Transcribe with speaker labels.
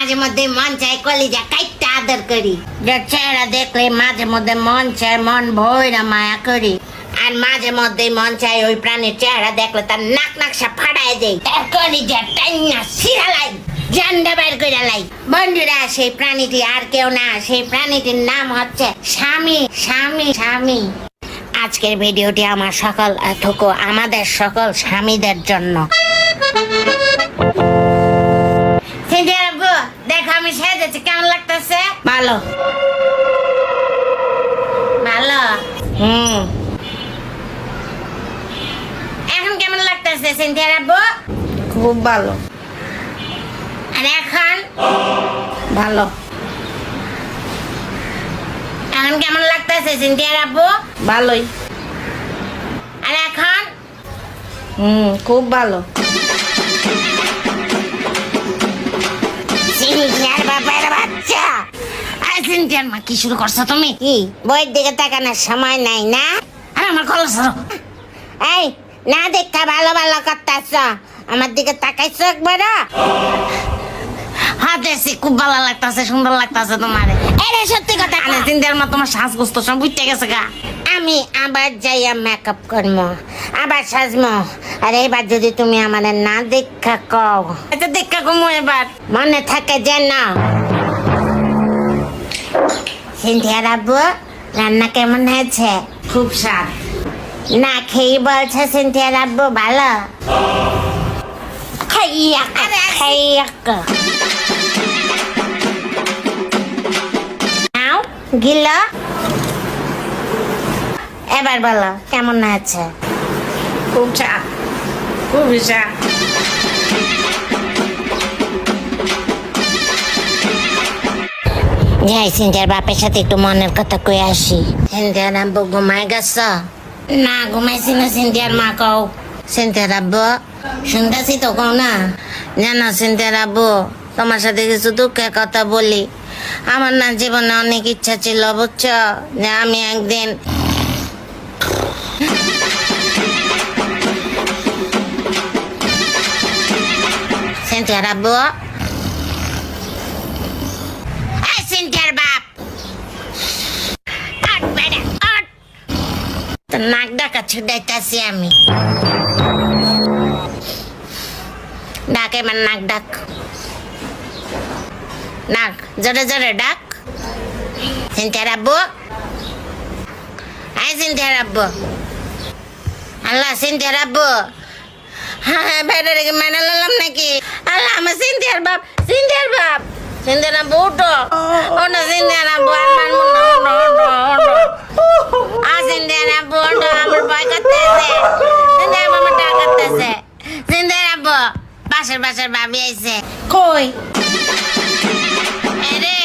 Speaker 1: মাঝে মধ্যে মন চায় কলিজা কাইটটা আদর করি, যে চেহারা দেখলে মাঝে মধ্যে মন চায় মন ভইরা মায়া করি, আর মাঝে মধ্যে মন চায় ওই প্রাণীর চেহারা দেখলে তার নাক নাকশা ফাটায় দেই, তার কলিজা টাইনা ছিড়ালাই, জান্ডা বের করে লাই। বন্ধুরা, সেই প্রাণীটি আর কেউ না, সেই প্রাণীটির নাম হচ্ছে স্বামী। স্বামী স্বামী। আজকের ভিডিওটি আমার আমাদের সকল স্বামীদের জন্য। দেখো আমি সেজেছি, কেমন লাগতেছে? ভালো ভালো। এখন কেমন লাগতেছে সিনথিয়া আব্বু?
Speaker 2: খুব ভালো।
Speaker 1: আর এখন?
Speaker 2: ভালো।
Speaker 1: এখন কেমন লাগতেছে সিনথিয়া আব্বু?
Speaker 2: ভালোই।
Speaker 1: আর এখন?
Speaker 2: খুব ভালো।
Speaker 1: সিনথিয়ার বাবার বাচ্চা। আর সিনথিয়ার মা, কি শুরু করছো তুমি? কি বইয়ের দিকে তাকানোর সময় নাই না? আর আমার কল সরো। এই না দেখা ভালো ভালো করতেছ, আমার দিকে তাকাইছো একবার? হ্যাঁ দেখছি, খুব ভালো লাগতেছে, সুন্দর লাগতেছে তোমার। আরে সত্যি কথা, সিনথিয়ার মা তোমার সাজগোজ তো সব বুঝতে গেছে গা। আমি আবার যাইয়া মেকআপ করবো, আবার সাজবো। আর এবার যদি তুমি আমার না দেখা কও, এটা দেখা কমো এবার মনে থাকে যেন। সিনথিয়ার আব্বু, রান্না কেমন হয়েছে?
Speaker 2: খুব স্বাদ।
Speaker 1: না খেয়ে বলছে সিনথিয়ার আব্বু ভালো। খাইয়া খাইয়া নাও গিল। এবার বলো কেমন হয়েছে?
Speaker 2: খুব স্বাদ, খুবই স্বাদ।
Speaker 1: যাই সিনথিয়ার বাপের সাথে একটু মনের কথা কই আসি। সিনথিয়ার আব্বু ঘুমাই গেছ? না ঘুমাইছি না সিনথিয়ার মা, কও। সিনথিয়ার আব্বু, শুনতেছি তো, কও না। জানো সিনথিয়ার আব্বু, তোমার সাথে কিছু দুঃখের কথা বলি। আমার না জীবনে অনেক ইচ্ছা ছিল বুঝছো, যে আমি একদিন সিনথিয়ার আব্বু, সিনথিয়ার বাপ, নাক ডাকা ছুটাইতেছি আমি। ডাক এবার, নাক ডাক, নাক জোরে জোরে ডাক। সিনথিয়ার আব্বু, আই সিনথিয়ার আব্বু, আল্লাহ সিনথিয়ার আব্বু, হ্যাঁ বাইরে রেখে মেনে নিলাম নাকি? আল্লাহ আমার সিনথিয়ার বাপ, সিনথিয়ার বাপ, সিনথিয়ার আব্বু উঠো, ওঠো সিনথিয়ার আব্বু, আর মারমু না, ওঠো ওঠো ওঠো। সিনথিয়ার আব্বু ওঠো, আমার ভয় করতেছে, সিনথিয়ার আব্বু আমার ডাক করতেছে। সিনথিয়ার আব্বু, পাশের ভাবি আইছে।
Speaker 2: কই?
Speaker 1: আরে